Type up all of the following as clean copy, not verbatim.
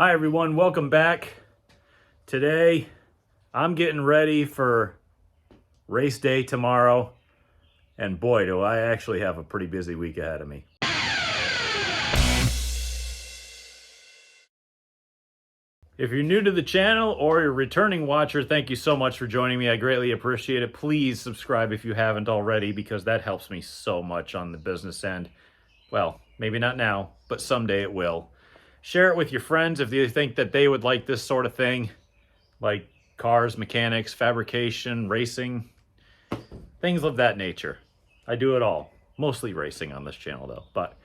Hi everyone, welcome back. Today, I'm getting ready for race day tomorrow, and boy, do I actually have a pretty busy week ahead of me. If you're new to the channel or you're a returning watcher, thank you so much for joining me. I greatly appreciate it. Please subscribe if you haven't already, because that helps me so much on the business end. Well, maybe not now, but someday it will. Share it with your friends if you think that they would like this sort of thing, like cars, mechanics, fabrication, racing, things of that nature. I do it all. Mostly racing on this channel though. But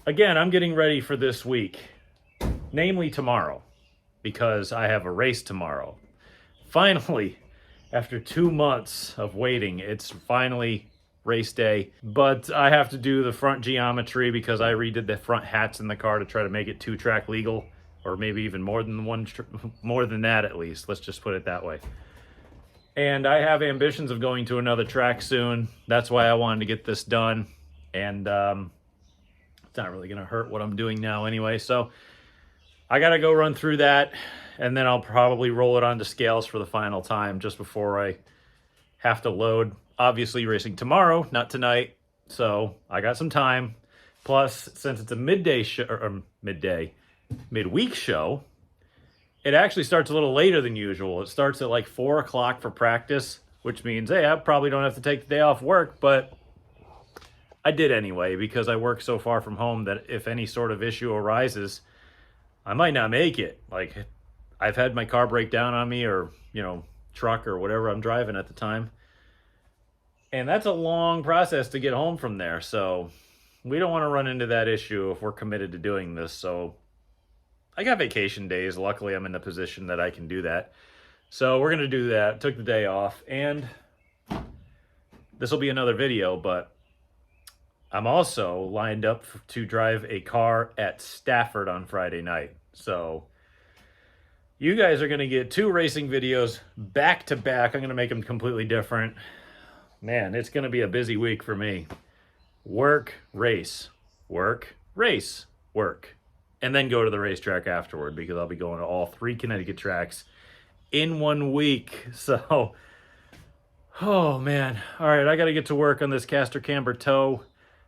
again, I'm getting ready for this week, namely tomorrow, because I have a race tomorrow. Finally, after 2 months of waiting, it's finally race day, but I have to do the front geometry because I redid the front hats in the car to try to make it 2-track legal, or maybe even more than that at least. Let's just put it that way. And I have ambitions of going to another track soon. That's why I wanted to get this done. And it's not really going to hurt what I'm doing now anyway. So I got to go run through that, and then I'll probably roll it onto scales for the final time just before I have to load. Obviously racing tomorrow, not tonight, so I got some time. Plus, since it's a midweek show, it actually starts a little later than usual. It starts at like 4 o'clock for practice, which means, hey, I probably don't have to take the day off work, but I did anyway because I work so far from home that if any sort of issue arises, I might not make it. Like, I've had my car break down on me, or, truck or whatever I'm driving at the time. And that's a long process to get home from there. So we don't want to run into that issue if we're committed to doing this. So I got vacation days. Luckily, I'm in the position that I can do that. So we're going to do that. Took the day off. And this will be another video, but I'm also lined up to drive a car at Stafford on Friday night. So you guys are going to get 2 racing videos back to back. I'm going to make them completely different. Man, it's going to be a busy week for me. Work, race, work, race, work. And then go to the racetrack afterward, because I'll be going to all 3 Connecticut tracks in 1 week. So, oh man. All right, I got to get to work on this caster camber toe.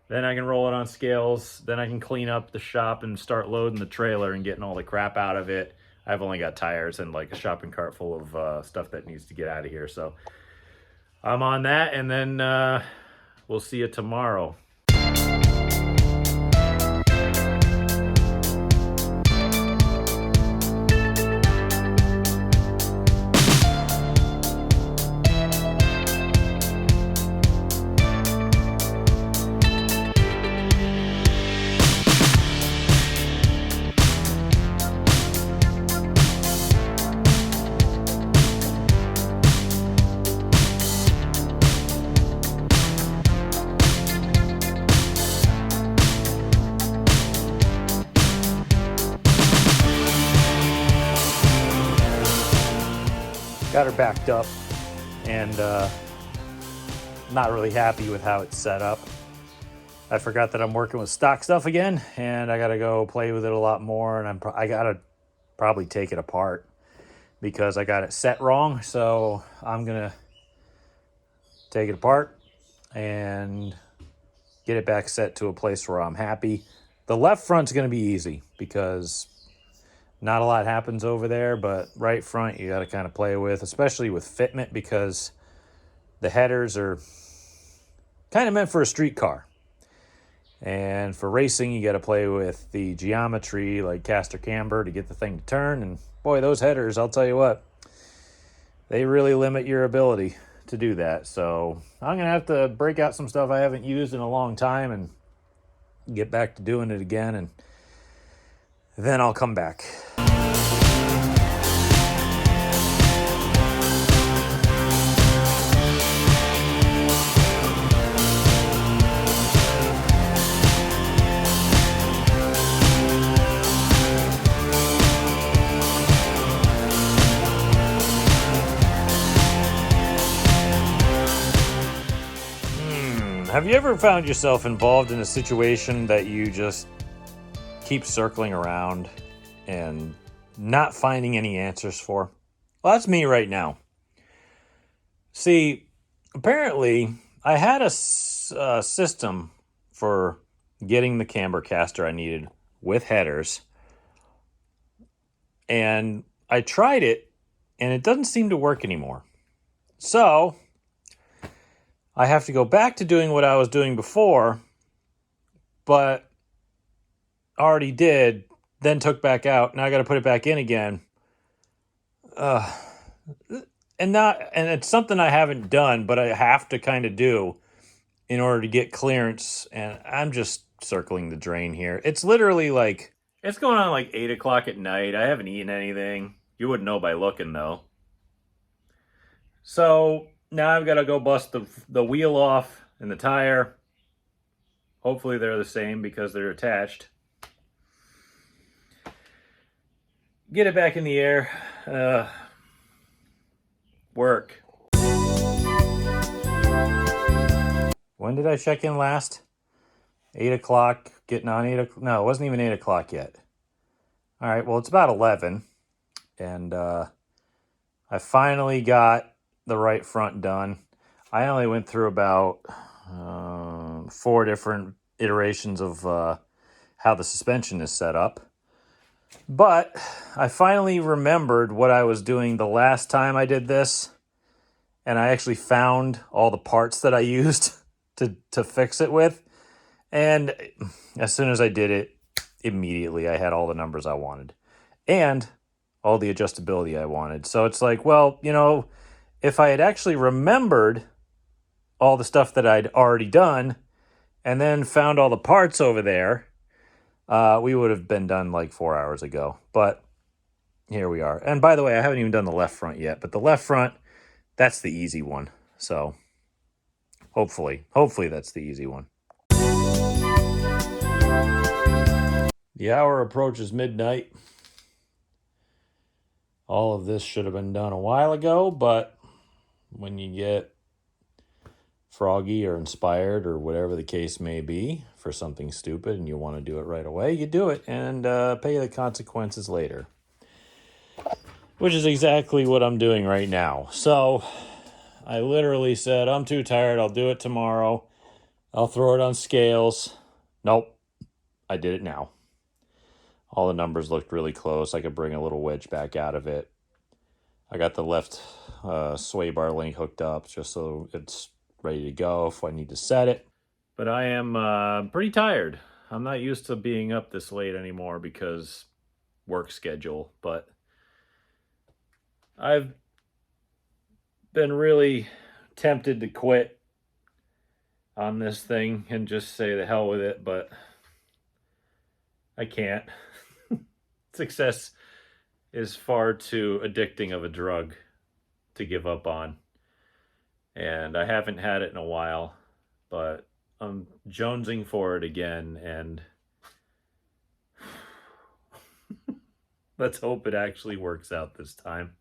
Then I can roll it on scales. Then I can clean up the shop and start loading the trailer and getting all the crap out of it. I've only got tires and like a shopping cart full of stuff that needs to get out of here. So I'm on that, and then we'll see you tomorrow. Got her backed up, and not really happy with how it's set up. I forgot that I'm working with stock stuff again, and I gotta go play with it a lot more, and I gotta probably take it apart because I got it set wrong. So I'm gonna take it apart and get it back set to a place where I'm happy. The left front's gonna be easy because not a lot happens over there, but right front you got to kind of play with, especially with fitment, because the headers are kind of meant for a street car. And for racing, you got to play with the geometry like caster camber to get the thing to turn. And boy, those headers, I'll tell you what, they really limit your ability to do that. So I'm going to have to break out some stuff I haven't used in a long time and get back to doing it again, and then I'll come back. Have you ever found yourself involved in a situation that you just keep circling around? and not finding any answers for. Well, that's me right now. See, apparently I had a system for getting the camber caster I needed with headers, and I tried it, and it doesn't seem to work anymore. So I have to go back to doing what I was doing before, but already did, then took back out. Now I got to put it back in again. And it's something I haven't done, but I have to kind of do in order to get clearance. And I'm just circling the drain here. It's literally like, it's going on like 8 o'clock at night. I haven't eaten anything. You wouldn't know by looking though. So now I've got to go bust the wheel off and the tire. Hopefully they're the same because they're attached. Get it back in the air. Work. When did I check in last? 8 o'clock, getting on 8 o'clock. No, it wasn't even 8 o'clock yet. All right, well, it's about 11. And I finally got the right front done. I only went through about 4 different iterations of how the suspension is set up. But I finally remembered what I was doing the last time I did this. And I actually found all the parts that I used to fix it with. And as soon as I did it, immediately I had all the numbers I wanted. And all the adjustability I wanted. So it's like, well, you know, if I had actually remembered all the stuff that I'd already done and then found all the parts over there, we would have been done like 4 hours ago. But here we are. And by the way, I haven't even done the left front yet. But the left front, that's the easy one. So hopefully that's the easy one. The hour approaches midnight. All of this should have been done a while ago, but when you get froggy or inspired or whatever the case may be for something stupid and you want to do it right away, you do it and pay the consequences later. Which is exactly what I'm doing right now. So I literally said, I'm too tired. I'll do it tomorrow. I'll throw it on scales. Nope. I did it now. All the numbers looked really close. I could bring a little wedge back out of it. I got the left sway bar link hooked up just so it's ready to go if I need to set it. But I am pretty tired. I'm not used to being up this late anymore because work schedule. But I've been really tempted to quit on this thing and just say the hell with it, but I can't. Success is far too addicting of a drug to give up on. And I haven't had it in a while, but I'm jonesing for it again, and let's hope it actually works out this time.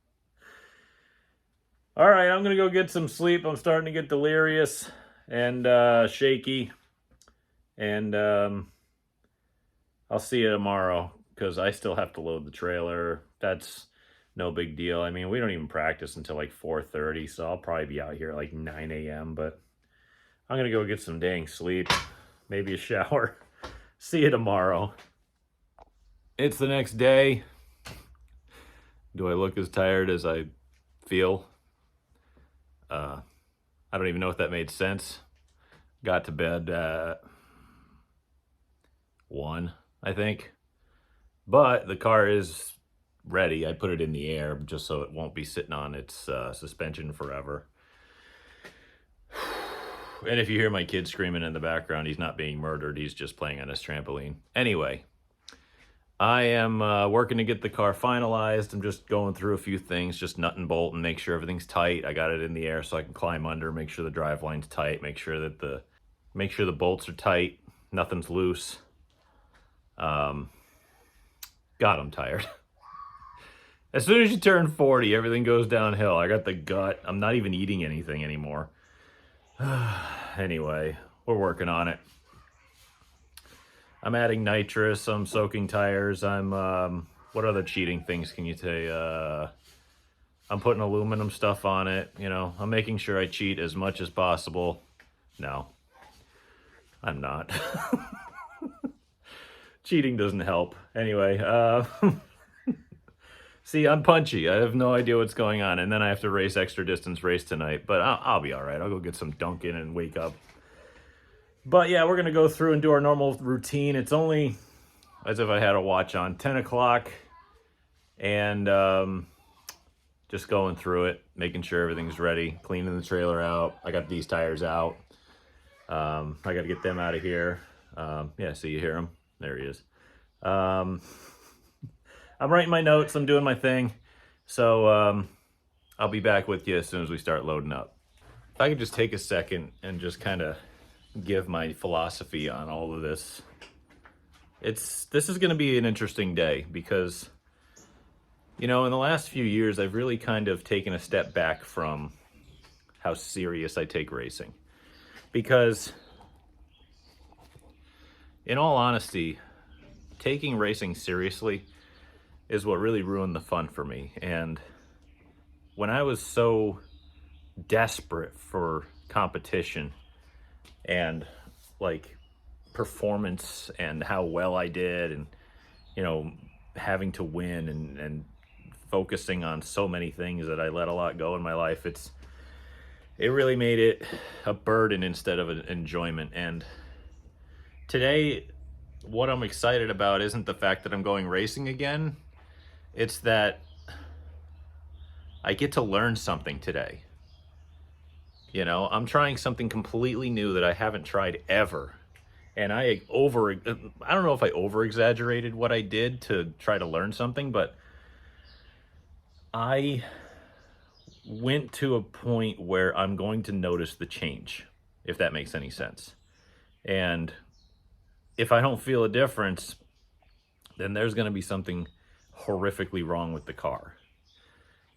All right, I'm going to go get some sleep. I'm starting to get delirious and shaky, and I'll see you tomorrow because I still have to load the trailer. That's no big deal. I mean, we don't even practice until like 4:30, so I'll probably be out here at like 9 a.m., but I'm going to go get some dang sleep, maybe a shower. See you tomorrow. It's the next day. Do I look as tired as I feel? I don't even know if that made sense. Got to bed at 1, I think. But the car is ready. I put it in the air just so it won't be sitting on its suspension forever. And if you hear my kid screaming in the background, he's not being murdered. He's just playing on his trampoline. Anyway, I am working to get the car finalized. I'm just going through a few things, just nut and bolt and make sure everything's tight. I got it in the air so I can climb under, make sure the drive line's tight, make sure the bolts are tight, nothing's loose. God, I'm tired. As soon as you turn 40, everything goes downhill. I got the gut. I'm not even eating anything anymore. Anyway, we're working on it. I'm adding nitrous. I'm soaking tires. I'm What other cheating things can you say? I'm putting aluminum stuff on it. You know, I'm making sure I cheat as much as possible. No, I'm not. Cheating doesn't help. Anyway, see, I'm punchy. I have no idea what's going on. And then I have to race extra distance race tonight. But I'll be all right. I'll go get some Dunkin' and wake up. But yeah, we're going to go through and do our normal routine. It's only, as if I had a watch on, 10 o'clock. And just going through it, making sure everything's ready, cleaning the trailer out. I got these tires out. I got to get them out of here. Yeah, see, you hear him? There he is. I'm writing my notes. I'm doing my thing. So I'll be back with you as soon as we start loading up. If I could just take a second and just kind of give my philosophy on all of this. This is going to be an interesting day because, you know, in the last few years, I've really kind of taken a step back from how serious I take racing. Because, in all honesty, taking racing seriously is what really ruined the fun for me. And when I was so desperate for competition and like performance and how well I did and, you know, having to win and focusing on so many things that I let a lot go in my life, it really made it a burden instead of an enjoyment. And today, what I'm excited about isn't the fact that I'm going racing again. It's that I get to learn something today. You know, I'm trying something completely new that I haven't tried ever. And I don't know if I over-exaggerated what I did to try to learn something, but I went to a point where I'm going to notice the change, if that makes any sense. And if I don't feel a difference, then there's going to be something horrifically wrong with the car.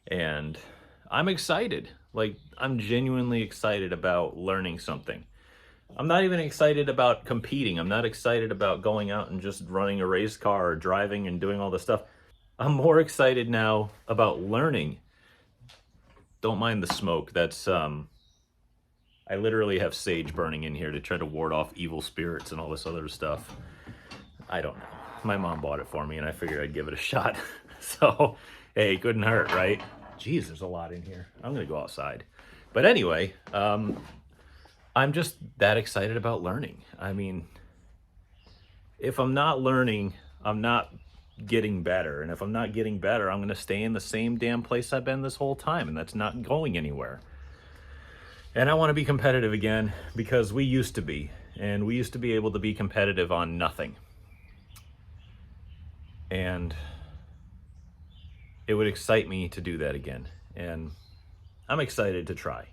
And I'm excited. Like, I'm genuinely excited about learning something. I'm not even excited about competing. I'm not excited about going out and just running a race car or driving and doing all this stuff. I'm more excited now about learning. Don't mind the smoke. That's, I literally have sage burning in here to try to ward off evil spirits and all this other stuff. I don't know. My mom bought it for me and I figured I'd give it a shot. So, hey, it couldn't hurt, right? Geez, there's a lot in here. I'm gonna go outside. But anyway, I'm just that excited about learning. I mean, if I'm not learning, I'm not getting better. And if I'm not getting better, I'm gonna stay in the same damn place I've been this whole time, and that's not going anywhere. And I wanna be competitive again because we used to be, and we used to be able to be competitive on nothing. And it would excite me to do that again. And I'm excited to try.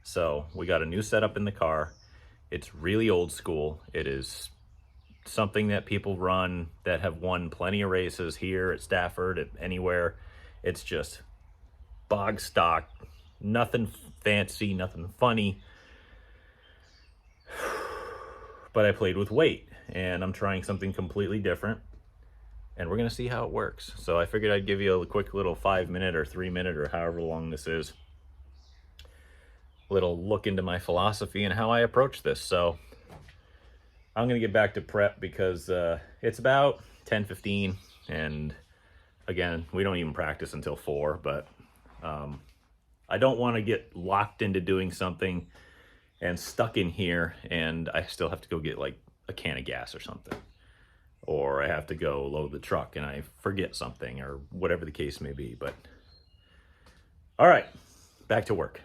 So we got a new setup in the car. It's really old school. It is something that people run that have won plenty of races here at Stafford, at anywhere. It's just bog stock, nothing fancy, nothing funny. But I played with weight and I'm trying something completely different. And we're gonna see how it works. So I figured I'd give you a quick little 5-minute or 3-minute or however long this is, little look into my philosophy and how I approach this. So I'm gonna get back to prep because it's about 10:15, and again, we don't even practice until 4, but I don't wanna get locked into doing something and stuck in here and I still have to go get like a can of gas or something. Or I have to go load the truck and I forget something or whatever the case may be. But all right, back to work.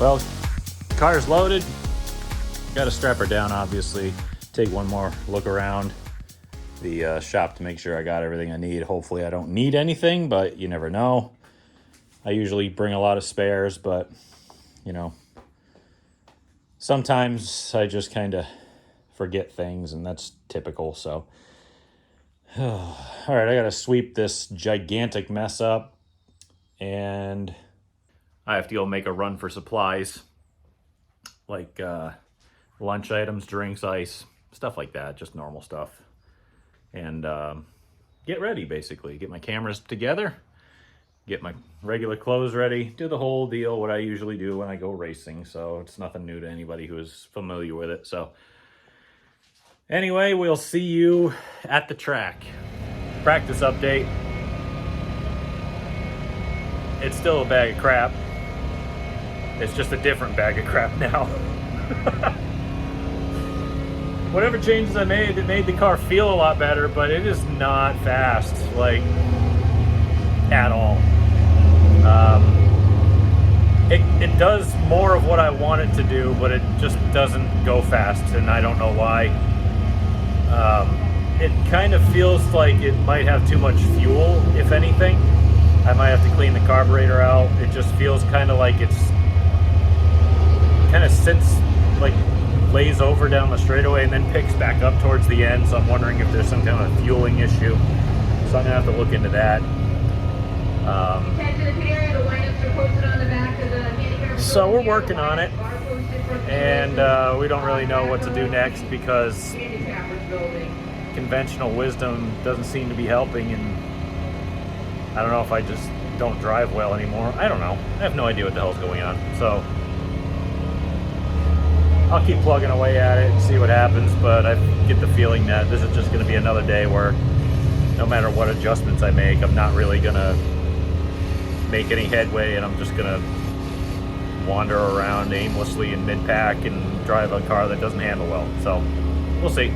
Well, car's loaded. Got to strap her down, obviously. Take one more look around the shop to make sure I got everything I need. Hopefully I don't need anything, but you never know. I usually bring a lot of spares, but, you know, sometimes I just kind of forget things, and that's typical, so. All right, I got to sweep this gigantic mess up, and I have to go make a run for supplies, like lunch items, drinks, ice, stuff like that, just normal stuff. And get ready, basically. Get my cameras together, get my regular clothes ready, do the whole deal, what I usually do when I go racing. So it's nothing new to anybody who is familiar with it. So anyway, we'll see you at the track. Practice update. It's still a bag of crap. It's just a different bag of crap now. Whatever changes I made, it made the car feel a lot better, but it is not fast, like, at all. It does more of what I want it to do, but it just doesn't go fast, and I don't know why. It kind of feels like it might have too much fuel, if anything. I might have to clean the carburetor out. It just feels kind of like it's kind of sits, like, lays over down the straightaway and then picks back up towards the end. So I'm wondering if there's some kind of fueling issue. So I'm gonna have to look into that. So we're working on it, and we don't really know what to do next because conventional wisdom doesn't seem to be helping, and I don't know if I just don't drive well anymore. I don't know. I have no idea what the hell's going on. So I'll keep plugging away at it and see what happens, but I get the feeling that this is just going to be another day where no matter what adjustments I make, I'm not really going to make any headway, and I'm just going to wander around aimlessly in mid-pack and drive a car that doesn't handle well. So we'll see.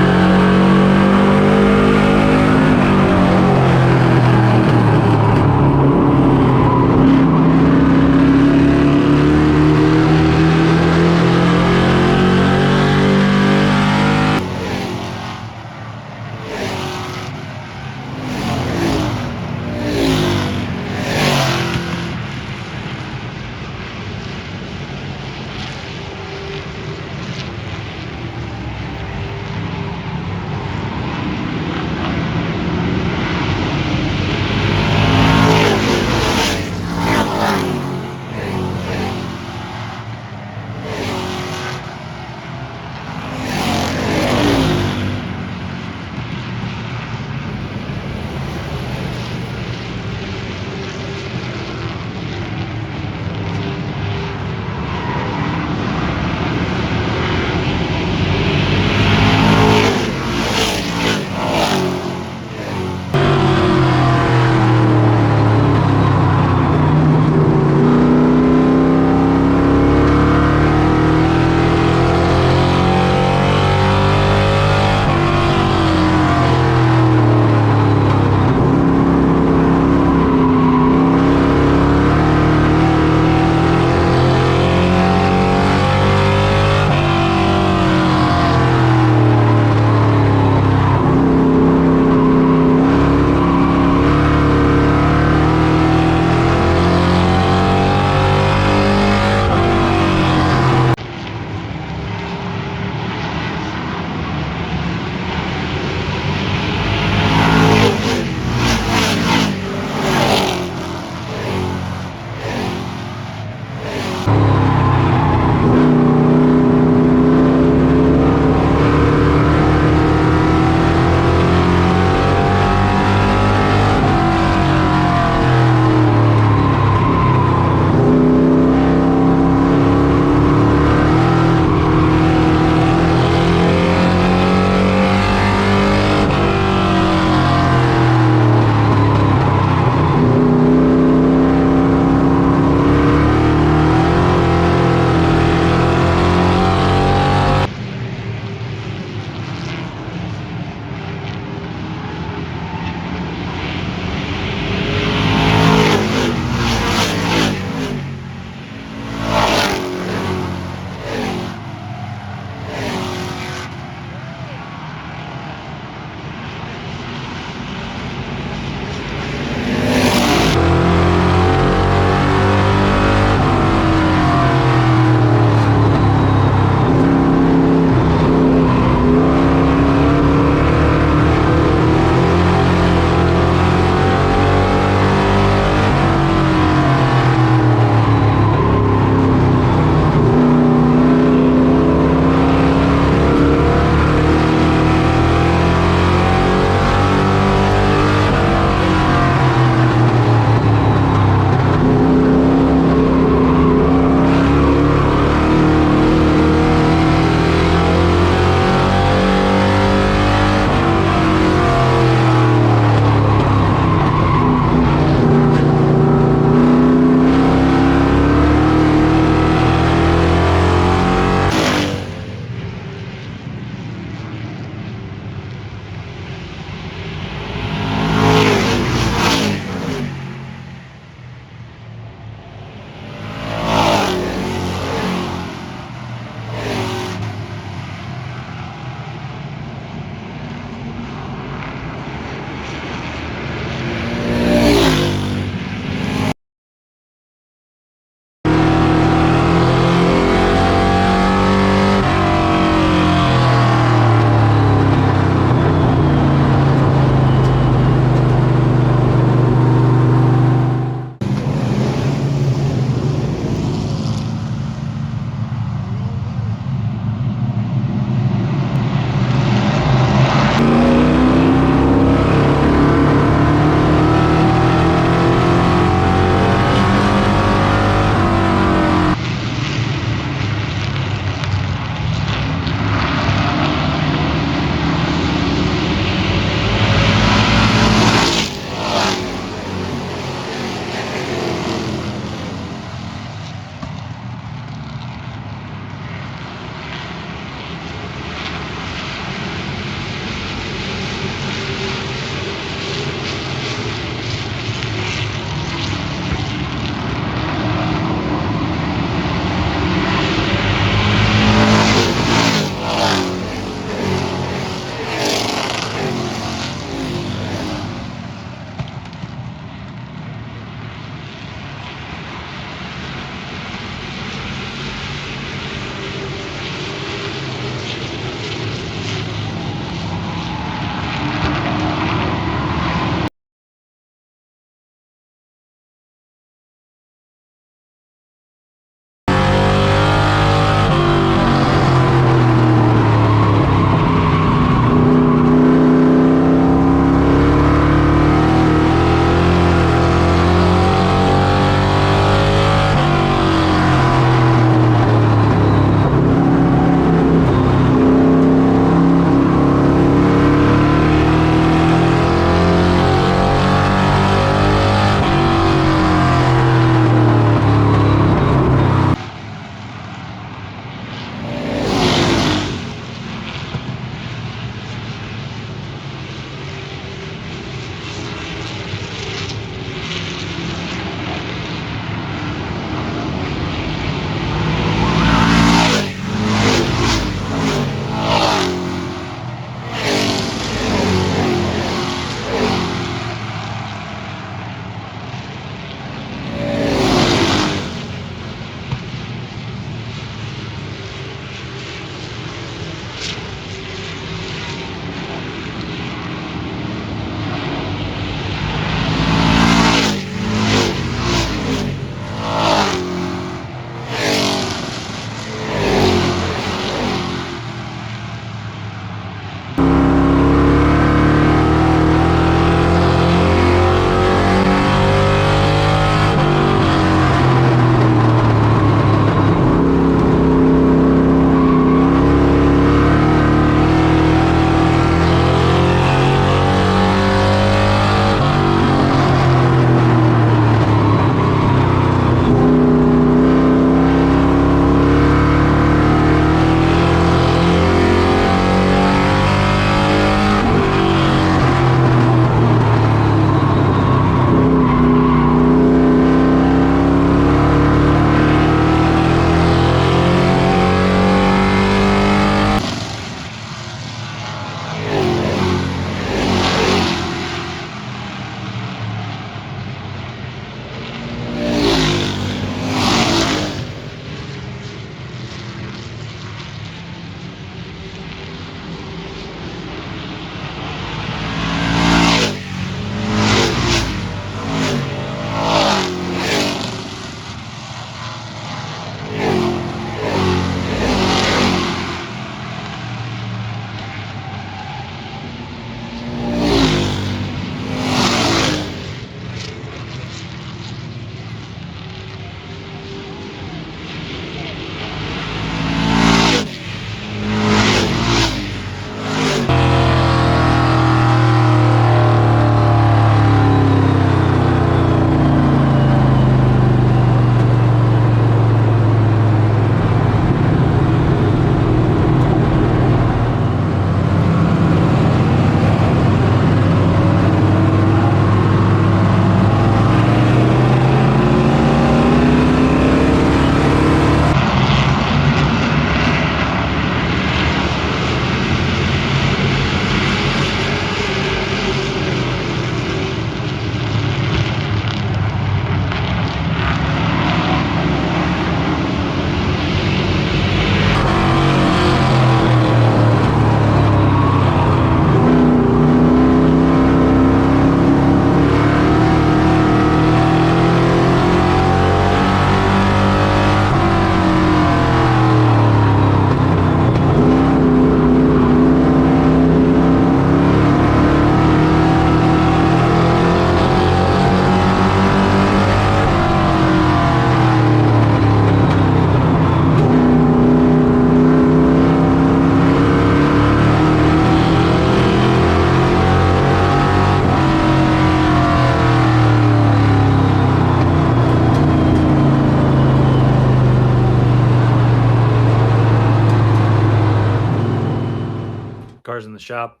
Car's in the shop.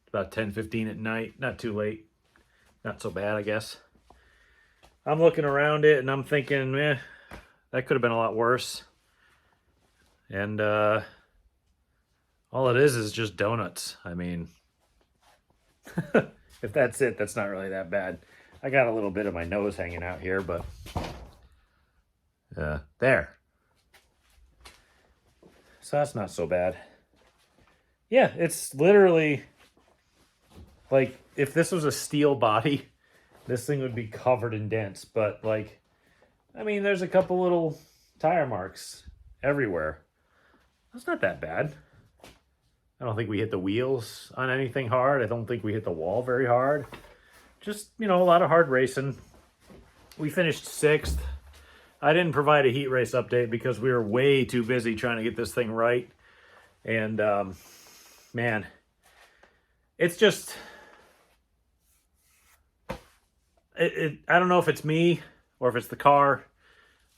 It's about 10:15 at night. Not too late. Not so bad, I guess. I'm looking around it and I'm thinking, that could have been a lot worse. And all it is just donuts. I mean, if that's it, that's not really that bad. I got a little bit of my nose hanging out here, but there. So that's not so bad. Yeah, it's literally like if this was a steel body, this thing would be covered in dents. But like, I mean, there's a couple little tire marks everywhere. That's not that bad. I don't think we hit the wheels on anything hard. I don't think we hit the wall very hard. Just, a lot of hard racing. We finished 6th. I didn't provide a heat race update because we were way too busy trying to get this thing right. And, man, it's just... I don't know if it's me or if it's the car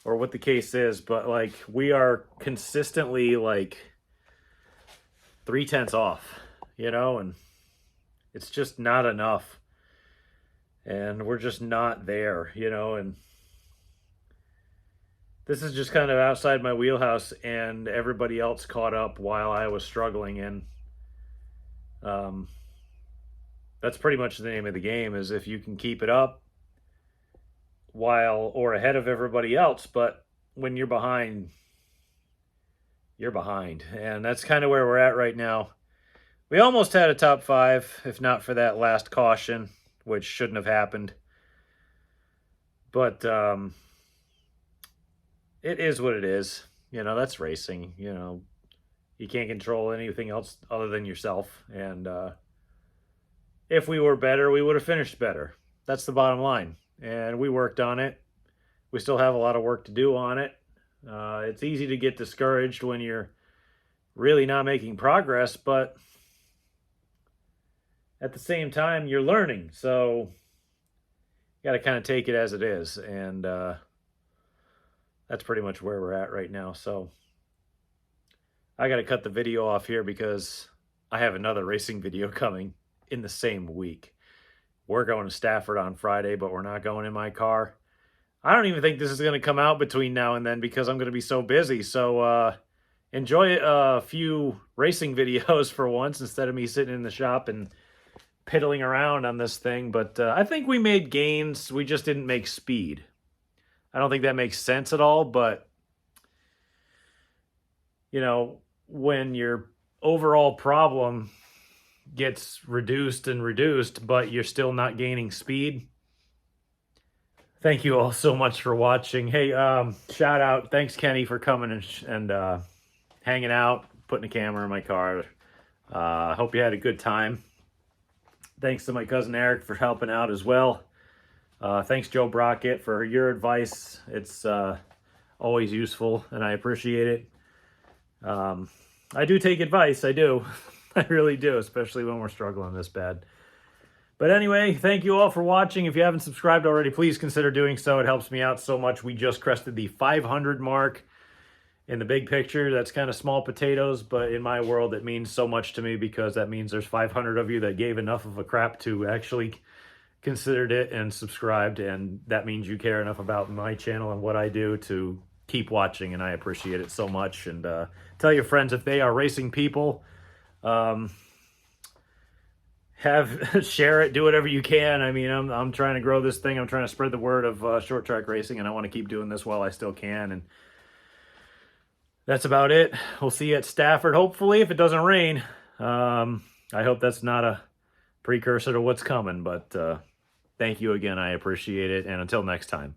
or what the case is, but, like, we are consistently, like, 3/10 off, and it's just not enough. And we're just not there, and this is just kind of outside my wheelhouse, and everybody else caught up while I was struggling. And that's pretty much the name of the game, is if you can keep it up while or ahead of everybody else, but when you're behind, you're behind. And that's kind of where we're at right now. We almost had a top 5, if not for that last caution, which shouldn't have happened. But it is what it is. That's racing. You can't control anything else other than yourself. And if we were better, we would have finished better. That's the bottom line. And we worked on it. We still have a lot of work to do on it. It's easy to get discouraged when you're really not making progress, but at the same time, you're learning. So you got to kind of take it as it is. And that's pretty much where we're at right now. So I got to cut the video off here because I have another racing video coming in the same week. We're going to Stafford on Friday, but we're not going in my car. I don't even think this is going to come out between now and then because I'm going to be so busy. So enjoy a few racing videos for once instead of me sitting in the shop and piddling around on this thing. But I think we made gains. We just didn't make speed. I don't think that makes sense at all. But, when your overall problem gets reduced, but you're still not gaining speed. Thank you all so much for watching. Hey, shout out. Thanks, Kenny, for coming and hanging out, putting a camera in my car. I hope you had a good time. Thanks to my cousin Eric for helping out as well. Thanks, Joe Brockett, for your advice. It's always useful, and I appreciate it. I do take advice. I do. I really do, especially when we're struggling this bad. But anyway, thank you all for watching. If you haven't subscribed already, please consider doing so. It helps me out so much. We just crested the 500 mark. In the big picture, that's kind of small potatoes, but in my world, it means so much to me because that means there's 500 of you that gave enough of a crap to actually considered it and subscribed, and that means you care enough about my channel and what I do to keep watching, and I appreciate it so much. And tell your friends if they are racing people. Share it, do whatever you can. I mean, I'm trying to grow this thing. I'm trying to spread the word of short track racing, and I want to keep doing this while I still can. And that's about it. We'll see you at Stafford, hopefully, if it doesn't rain. I hope that's not a precursor to what's coming, but thank you again. I appreciate it, and until next time.